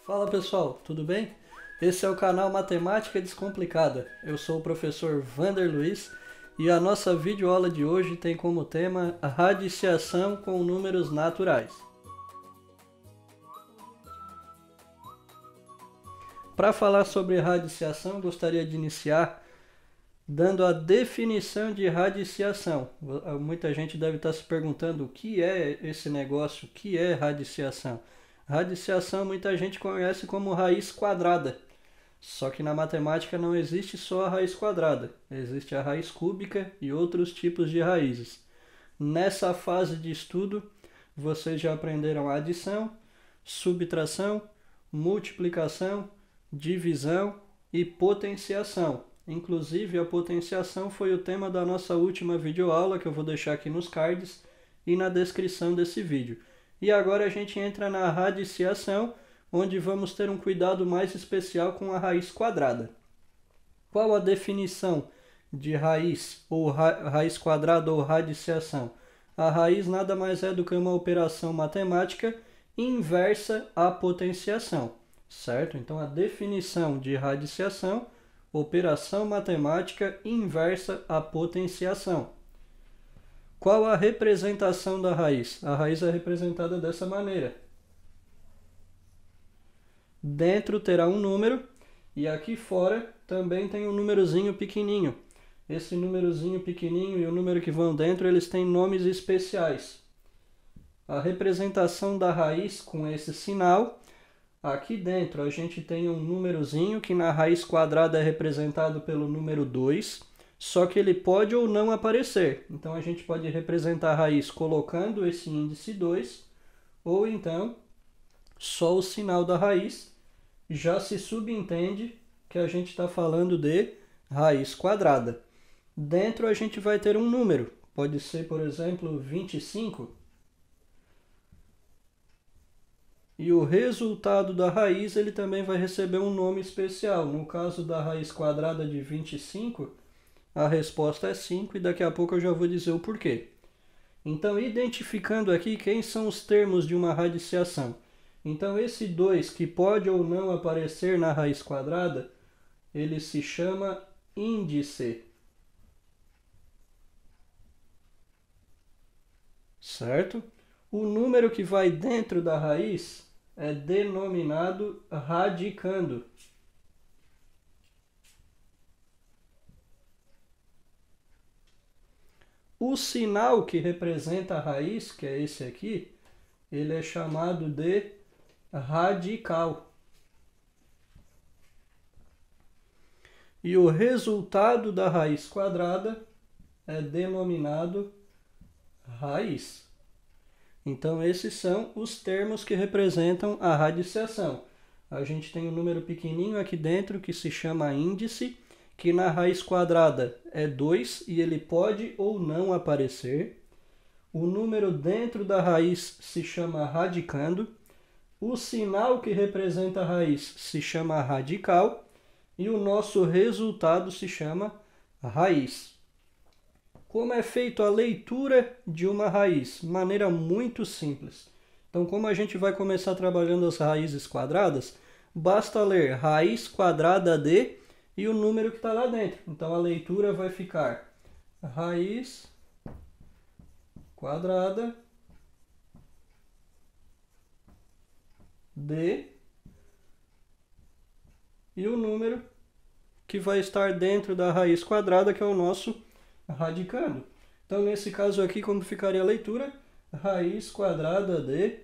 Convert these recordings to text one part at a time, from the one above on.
Fala pessoal, tudo bem? Esse é o canal Matemática Descomplicada. Eu sou o professor Vander Luiz e a nossa videoaula de hoje tem como tema a radiciação com números naturais. Para falar sobre radiciação, gostaria de iniciar dando a definição de radiciação. Muita gente deve estar se perguntando o que é esse negócio, o que é radiciação. Radiciação muita gente conhece como raiz quadrada, só que na matemática não existe só a raiz quadrada, existe a raiz cúbica e outros tipos de raízes. Nessa fase de estudo, vocês já aprenderam adição, subtração, multiplicação, divisão e potenciação. Inclusive, a potenciação foi o tema da nossa última videoaula, que eu vou deixar aqui nos cards e na descrição desse vídeo. E agora a gente entra na radiciação, onde vamos ter um cuidado mais especial com a raiz quadrada. Qual a definição de raiz, ou raiz quadrada ou radiciação? A raiz nada mais é do que uma operação matemática inversa à potenciação, certo? Então a definição de radiciação: operação matemática inversa à potenciação. Qual a representação da raiz? A raiz é representada dessa maneira. Dentro terá um número e aqui fora também tem um númerozinho pequenininho. Esse númerozinho pequenininho e o número que vão dentro, eles têm nomes especiais. A representação da raiz com esse sinal: aqui dentro a gente tem um númerozinho que na raiz quadrada é representado pelo número 2, só que ele pode ou não aparecer. Então a gente pode representar a raiz colocando esse índice 2, ou então só o sinal da raiz. Já se subentende que a gente está falando de raiz quadrada. Dentro a gente vai ter um número, pode ser, por exemplo, 25. E o resultado da raiz ele também vai receber um nome especial. No caso da raiz quadrada de 25, a resposta é 5 e daqui a pouco eu já vou dizer o porquê. Então, identificando aqui quem são os termos de uma radiciação. Então, esse 2 que pode ou não aparecer na raiz quadrada, ele se chama índice. Certo? O número que vai dentro da raiz é denominado radicando. O sinal que representa a raiz, que é esse aqui, ele é chamado de radical. E o resultado da raiz quadrada é denominado raiz. Então, esses são os termos que representam a radiciação. A gente tem um número pequenininho aqui dentro que se chama índice, que na raiz quadrada é 2 e ele pode ou não aparecer. O número dentro da raiz se chama radicando. O sinal que representa a raiz se chama radical. E o nosso resultado se chama raiz. Como é feita a leitura de uma raiz? Maneira muito simples. Então, como a gente vai começar trabalhando as raízes quadradas, basta ler raiz quadrada de e o número que está lá dentro. Então, a leitura vai ficar raiz quadrada de e o número que vai estar dentro da raiz quadrada, que é o nosso radicando. Então, nesse caso aqui, como ficaria a leitura? Raiz quadrada de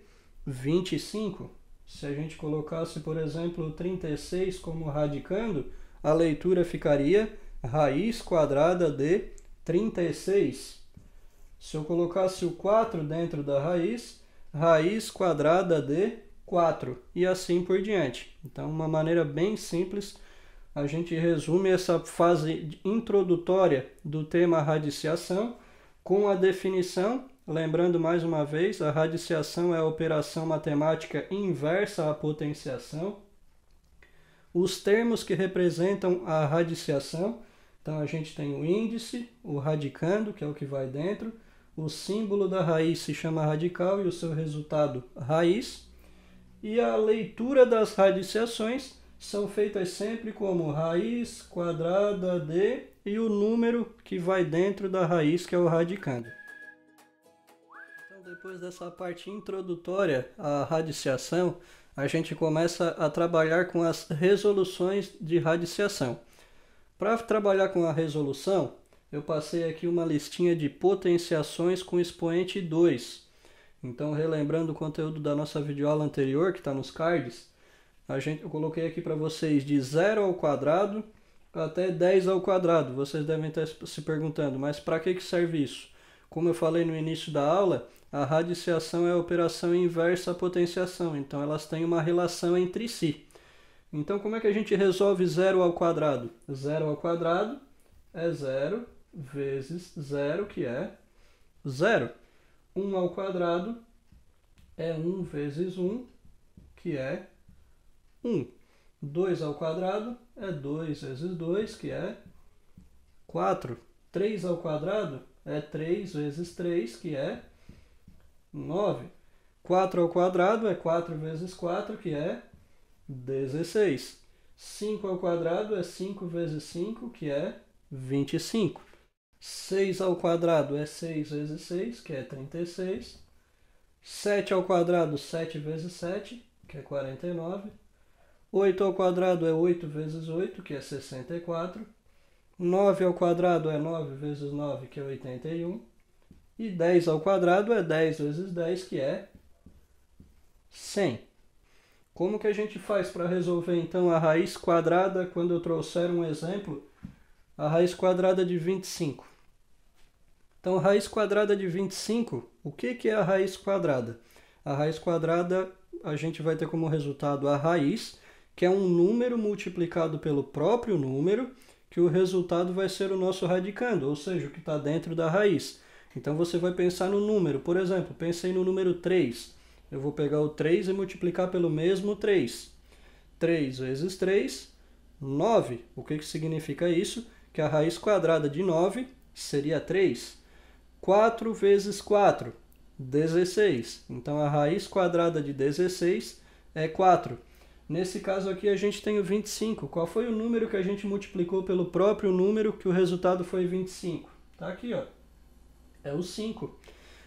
25. Se a gente colocasse, por exemplo, 36 como radicando, a leitura ficaria raiz quadrada de 36. Se eu colocasse o 4 dentro da raiz, raiz quadrada de 4. E assim por diante. Então, uma maneira bem simples, a gente resume essa fase introdutória do tema radiciação com a definição. Lembrando mais uma vez, a radiciação é a operação matemática inversa à potenciação. Os termos que representam a radiciação. Então a gente tem o índice, o radicando, que é o que vai dentro. O símbolo da raiz se chama radical e o seu resultado raiz. E a leitura das radiciações são feitas sempre como raiz quadrada de e o número que vai dentro da raiz, que é o radicando. Então, depois dessa parte introdutória à radiciação, a gente começa a trabalhar com as resoluções de radiciação. Para trabalhar com a resolução, eu passei aqui uma listinha de potenciações com expoente 2. Então, relembrando o conteúdo da nossa videoaula anterior, que está nos cards, eu coloquei aqui para vocês de 0 ao quadrado até 10 ao quadrado. Vocês devem estar se perguntando, mas para que serve isso? Como eu falei no início da aula, a radiciação é a operação inversa à potenciação, então elas têm uma relação entre si. Então, como é que a gente resolve 0 ao quadrado? 0 ao quadrado é 0 vezes 0, que é 0. 1 ao quadrado é 1 vezes 1, que é 1. 2 ao quadrado é 2 vezes 2, que é 4. 3 ao quadrado é 3 vezes 3, que é 9. 4 ao quadrado é 4 vezes 4, que é 16. 5 ao quadrado é 5 vezes 5, que é 25. 6 ao quadrado é 6 vezes 6, que é 36. 7 ao quadrado, 7 vezes 7, que é 49. 8 ao quadrado é 8 vezes 8, que é 64. 9 ao quadrado é 9 vezes 9, que é 81. E 10 ao quadrado é 10 vezes 10, que é 100. Como que a gente faz para resolver então a raiz quadrada, quando eu trouxer um exemplo, a raiz quadrada de 25? Então, a raiz quadrada de 25, o que é a raiz quadrada? A raiz quadrada, a gente vai ter como resultado a raiz, que é um número multiplicado pelo próprio número, que o resultado vai ser o nosso radicando, ou seja, o que está dentro da raiz. Então, você vai pensar no número. Por exemplo, pensei no número 3. Eu vou pegar o 3 e multiplicar pelo mesmo 3. 3 vezes 3, 9. O que significa isso? Que a raiz quadrada de 9 seria 3. 4 vezes 4, 16. Então, a raiz quadrada de 16 é 4. Nesse caso aqui, a gente tem o 25. Qual foi o número que a gente multiplicou pelo próprio número que o resultado foi 25? Está aqui, ó. É o 5.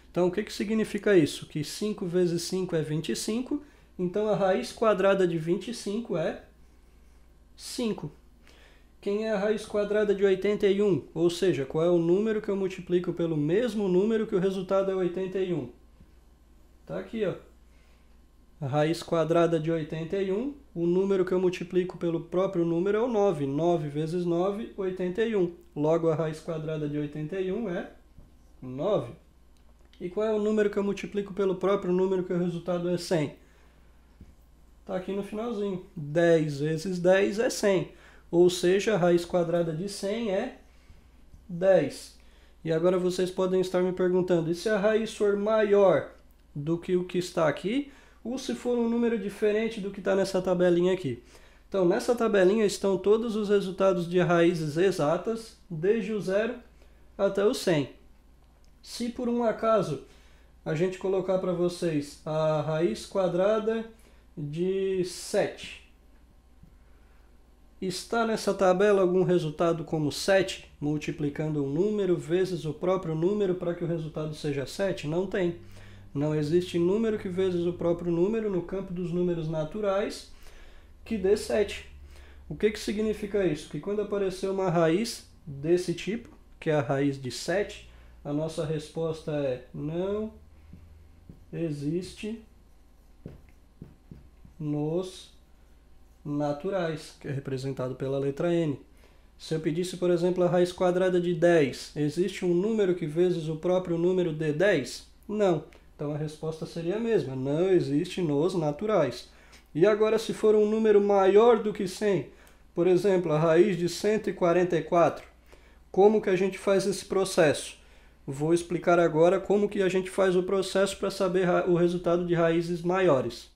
Então, o que significa isso? Que 5 vezes 5 é 25. Então, a raiz quadrada de 25 é 5. Quem é a raiz quadrada de 81? Ou seja, qual é o número que eu multiplico pelo mesmo número que o resultado é 81? Está aqui, ó. A raiz quadrada de 81, o número que eu multiplico pelo próprio número é o 9. 9 vezes 9, 81. Logo, a raiz quadrada de 81 é 9. E qual é o número que eu multiplico pelo próprio número que o resultado é 100? Está aqui no finalzinho. 10 vezes 10 é 100. Ou seja, a raiz quadrada de 100 é 10. E agora vocês podem estar me perguntando, e se a raiz for maior do que o que está aqui, ou se for um número diferente do que está nessa tabelinha aqui? Então, nessa tabelinha estão todos os resultados de raízes exatas, desde o 0 até o 100. Se por um acaso a gente colocar para vocês a raiz quadrada de 7, está nessa tabela algum resultado como 7, multiplicando um número vezes o próprio número para que o resultado seja 7? Não tem. Não existe número que vezes o próprio número no campo dos números naturais que dê 7. O que significa isso? Que quando aparecer uma raiz desse tipo, que é a raiz de 7, a nossa resposta é não existe nos naturais, que é representado pela letra N. Se eu pedisse, por exemplo, a raiz quadrada de 10, existe um número que vezes o próprio número dê 10? Não. Então a resposta seria a mesma, não existe nos naturais. E agora, se for um número maior do que 100, por exemplo, a raiz de 144, como que a gente faz esse processo? Vou explicar agora como que a gente faz o processo para saber o resultado de raízes maiores.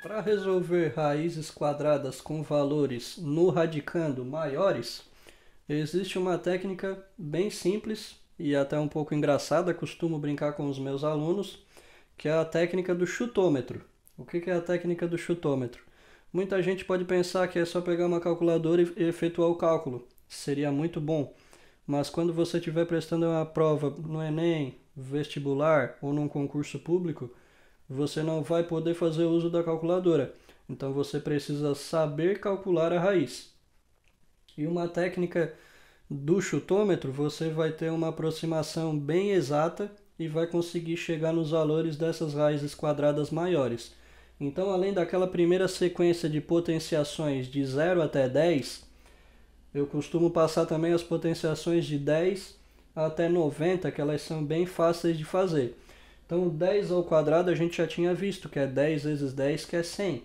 Para resolver raízes quadradas com valores no radicando maiores, existe uma técnica bem simples e até um pouco engraçada, costumo brincar com os meus alunos, que é a técnica do chutômetro. O que é a técnica do chutômetro? Muita gente pode pensar que é só pegar uma calculadora e efetuar o cálculo. Seria muito bom. Mas quando você estiver prestando uma prova no Enem, vestibular ou num concurso público, você não vai poder fazer uso da calculadora. Então você precisa saber calcular a raiz. E uma técnica do chutômetro, você vai ter uma aproximação bem exata e vai conseguir chegar nos valores dessas raízes quadradas maiores. Então, além daquela primeira sequência de potenciações de 0 até 10, eu costumo passar também as potenciações de 10 até 90, que elas são bem fáceis de fazer. Então, 10 ao quadrado a gente já tinha visto, que é 10 vezes 10, que é 100.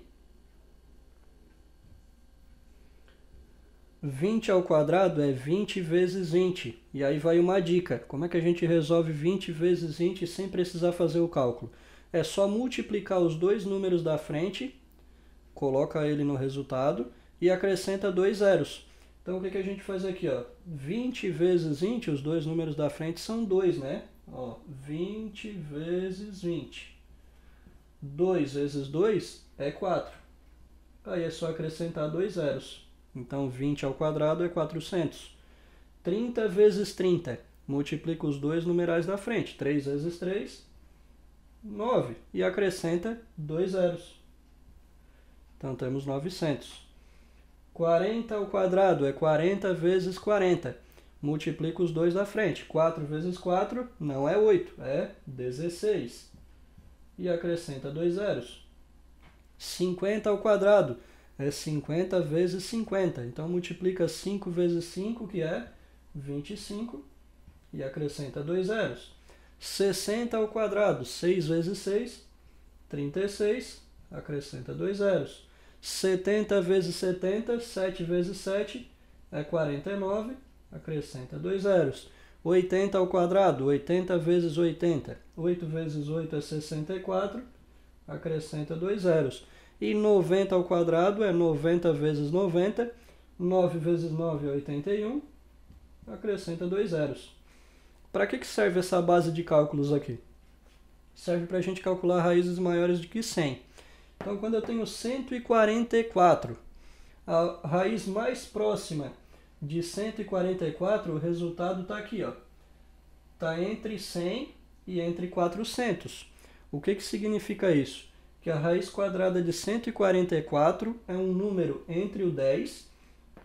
20 ao quadrado é 20 vezes 20. E aí vai uma dica. Como é que a gente resolve 20 vezes 20 sem precisar fazer o cálculo? É só multiplicar os dois números da frente, coloca ele no resultado e acrescenta dois zeros. Então o que a gente faz aqui? 20 vezes 20, os dois números da frente são 2, né? 20 vezes 20. 2 vezes 2 é 4. Aí é só acrescentar dois zeros. Então 20 ao quadrado é 400. 30 vezes 30. Multiplica os dois numerais da frente. 3 vezes 3, 9. E acrescenta dois zeros. Então temos 900. 40 ao quadrado é 40 vezes 40. Multiplica os dois da frente. 4 vezes 4 não é 8, é 16. E acrescenta dois zeros. 50 ao quadrado é 50 vezes 50. Então multiplica 5 vezes 5, que é 25. E acrescenta dois zeros. 60 ao quadrado, 6 vezes 6, 36. Acrescenta dois zeros. 70 vezes 70, 7 vezes 7 é 49. Acrescenta dois zeros. 80 ao quadrado, 80 vezes 80. 8 vezes 8 é 64. Acrescenta dois zeros. E 90 ao quadrado é 90 vezes 90. 9 vezes 9 é 81. Acrescenta dois zeros. Para que serve essa base de cálculos aqui? Serve para a gente calcular raízes maiores do que 100. Então, quando eu tenho 144, a raiz mais próxima de 144, o resultado está aqui. Está entre 100 e entre 400. O que significa isso? Que a raiz quadrada de 144 é um número entre o 10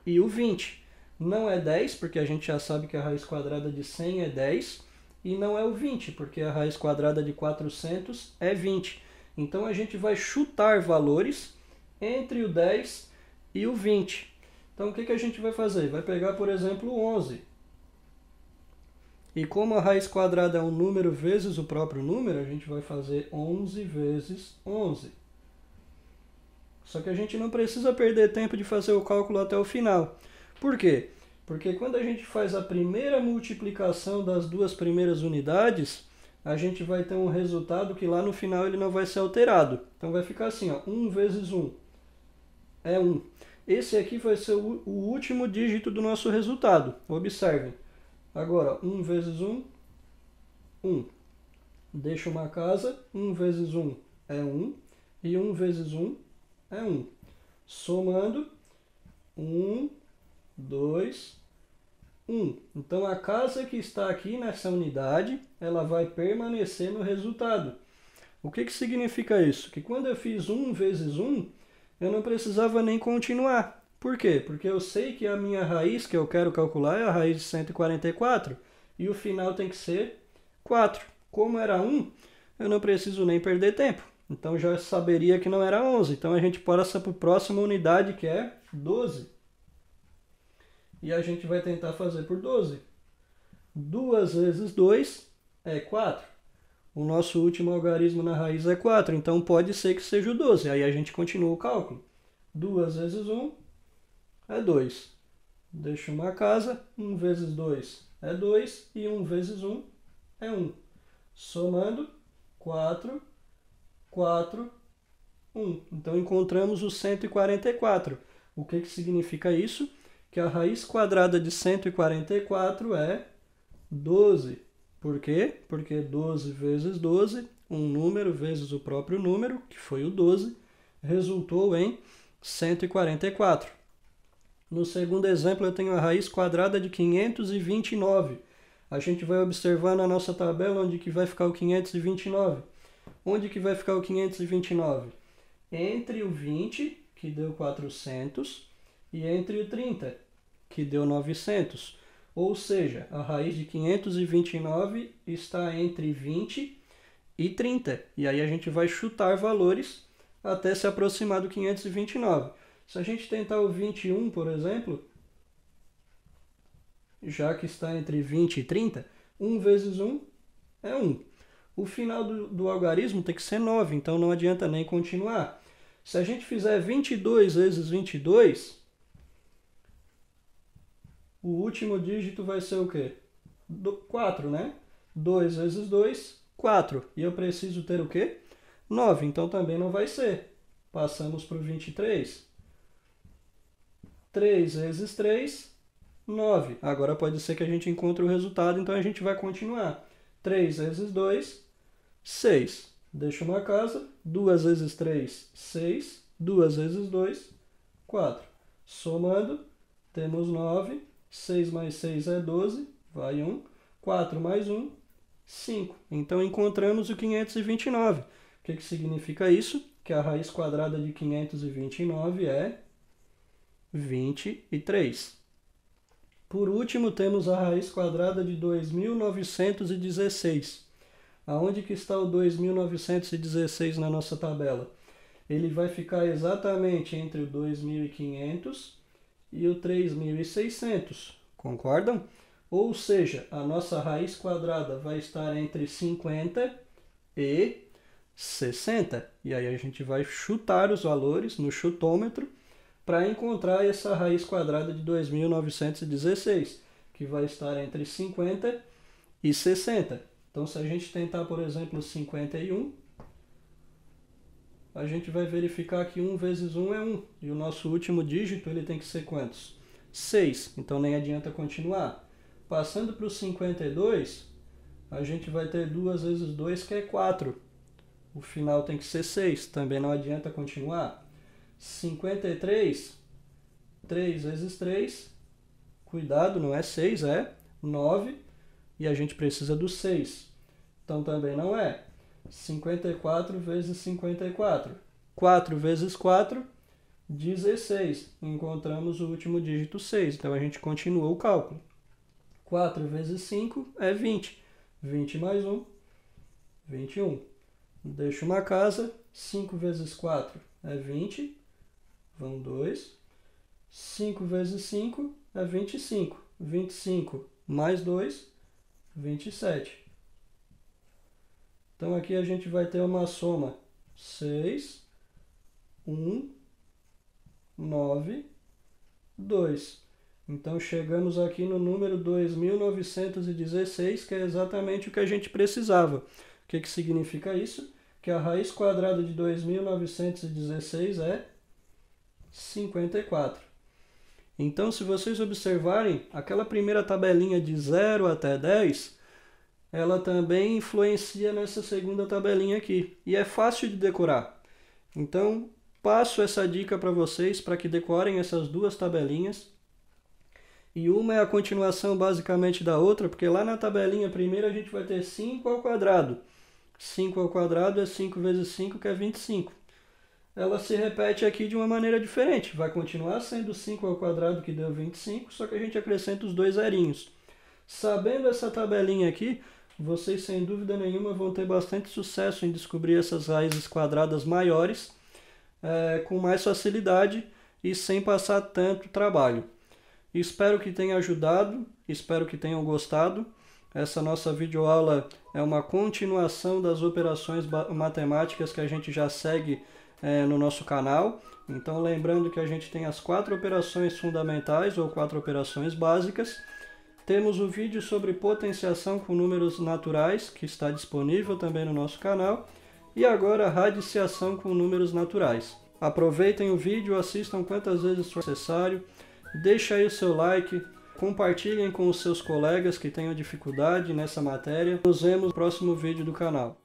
e o 20. Não é 10, porque a gente já sabe que a raiz quadrada de 100 é 10, e não é o 20, porque a raiz quadrada de 400 é 20. Então a gente vai chutar valores entre o 10 e o 20. Então o que a gente vai fazer? Vai pegar, por exemplo, o 11. E como a raiz quadrada é um número vezes o próprio número, a gente vai fazer 11 vezes 11. Só que a gente não precisa perder tempo de fazer o cálculo até o final. Por quê? Porque quando a gente faz a primeira multiplicação das duas primeiras unidades, a gente vai ter um resultado que lá no final ele não vai ser alterado. Então vai ficar assim, 1 vezes 1 é 1. Esse aqui vai ser o último dígito do nosso resultado. Observem. Agora, 1 vezes 1, 1. Deixa uma casa, 1 vezes 1 é 1, e 1 vezes 1 é 1. Somando, 1, 2, 1. Então a casa que está aqui nessa unidade, ela vai permanecer no resultado. O que significa isso? Que quando eu fiz 1 vezes 1, eu não precisava nem continuar. Por quê? Porque eu sei que a minha raiz que eu quero calcular é a raiz de 144 e o final tem que ser 4. Como era 1, eu não preciso nem perder tempo. Então já saberia que não era 11. Então a gente passa para a próxima unidade, que é 12. E a gente vai tentar fazer por 12. 2 vezes 2 é 4. O nosso último algarismo na raiz é 4, então pode ser que seja o 12. Aí a gente continua o cálculo. 2 vezes 1 é 2. Deixa uma casa, 1 vezes 2 é 2 e 1 vezes 1 é 1. Somando, 4, 4, 1. Então encontramos o 144. O que significa isso? Que a raiz quadrada de 144 é 12. Por quê? Porque 12 vezes 12, um número vezes o próprio número, que foi o 12, resultou em 144. No segundo exemplo, eu tenho a raiz quadrada de 529. A gente vai observar na nossa tabela onde que vai ficar o 529. Onde que vai ficar o 529? Entre o 20, que deu 400, e entre o 30, que deu 900. Ou seja, a raiz de 529 está entre 20 e 30. E aí a gente vai chutar valores até se aproximar do 529. Se a gente tentar o 21, por exemplo, já que está entre 20 e 30, 1 vezes 1 é 1. O final do algarismo tem que ser 9, então não adianta nem continuar. Se a gente fizer 22 vezes 22, o último dígito vai ser o quê? 4, né? 2 vezes 2, 4. E eu preciso ter o quê? 9, então também não vai ser. Passamos para o 23. 3 vezes 3, 9. Agora pode ser que a gente encontre o resultado, então a gente vai continuar. 3 vezes 2, 6. Deixa uma casa. 2 vezes 3, 6. 2 vezes 2, 4. Somando, temos 9. 6 mais 6 é 12. Vai 1. 4 mais 1, 5. Então encontramos o 529. O que significa isso? Que a raiz quadrada de 529 é 23. Por último, temos a raiz quadrada de 2.916. Aonde que está o 2.916 na nossa tabela? Ele vai ficar exatamente entre o 2.500 e o 3.600. Concordam? Ou seja, a nossa raiz quadrada vai estar entre 50 e 60. E aí a gente vai chutar os valores no chutômetro para encontrar essa raiz quadrada de 2.916, que vai estar entre 50 e 60. Então, se a gente tentar, por exemplo, 51, a gente vai verificar que 1 vezes 1 é 1. E o nosso último dígito ele tem que ser quantos? 6. Então, nem adianta continuar. Passando para o 52, a gente vai ter 2 vezes 2, que é 4. O final tem que ser 6. Também não adianta continuar. 53, 3 vezes 3, cuidado, não é 6, é 9, e a gente precisa do 6. Então também não é. 54 vezes 54. 4 vezes 4, 16. Encontramos o último dígito 6, então a gente continua o cálculo. 4 vezes 5 é 20. 20 mais 1, 21. Deixo uma casa. 5 vezes 4 é 20. Vão 2. 5 vezes 5 é 25. 25 mais 2, 27. Então aqui a gente vai ter uma soma 6, 1, 9, 2. Então chegamos aqui no número 2.916, que é exatamente o que a gente precisava. O que significa isso? Que a raiz quadrada de 2.916 é 54. Então, se vocês observarem, aquela primeira tabelinha de 0 até 10, ela também influencia nessa segunda tabelinha aqui. E é fácil de decorar. Então, passo essa dica para vocês, para que decorem essas duas tabelinhas. E uma é a continuação basicamente da outra, porque lá na tabelinha primeira a gente vai ter 5 ao quadrado. 5 ao quadrado é 5 vezes 5, que é 25. Ela se repete aqui de uma maneira diferente. Vai continuar sendo 5 ao quadrado, que deu 25, só que a gente acrescenta os dois zerinhos. Sabendo essa tabelinha aqui, vocês sem dúvida nenhuma vão ter bastante sucesso em descobrir essas raízes quadradas maiores com mais facilidade e sem passar tanto trabalho. Espero que tenha ajudado, espero que tenham gostado. Essa nossa videoaula é uma continuação das operações matemáticas que a gente já segue no nosso canal. Então, lembrando que a gente tem as 4 operações fundamentais ou 4 operações básicas. Temos o vídeo sobre potenciação com números naturais, que está disponível também no nosso canal. E agora, radiciação com números naturais. Aproveitem o vídeo, assistam quantas vezes for necessário. Deixa aí o seu like, Compartilhem com os seus colegas que tenham dificuldade nessa matéria. Nos vemos no próximo vídeo do canal.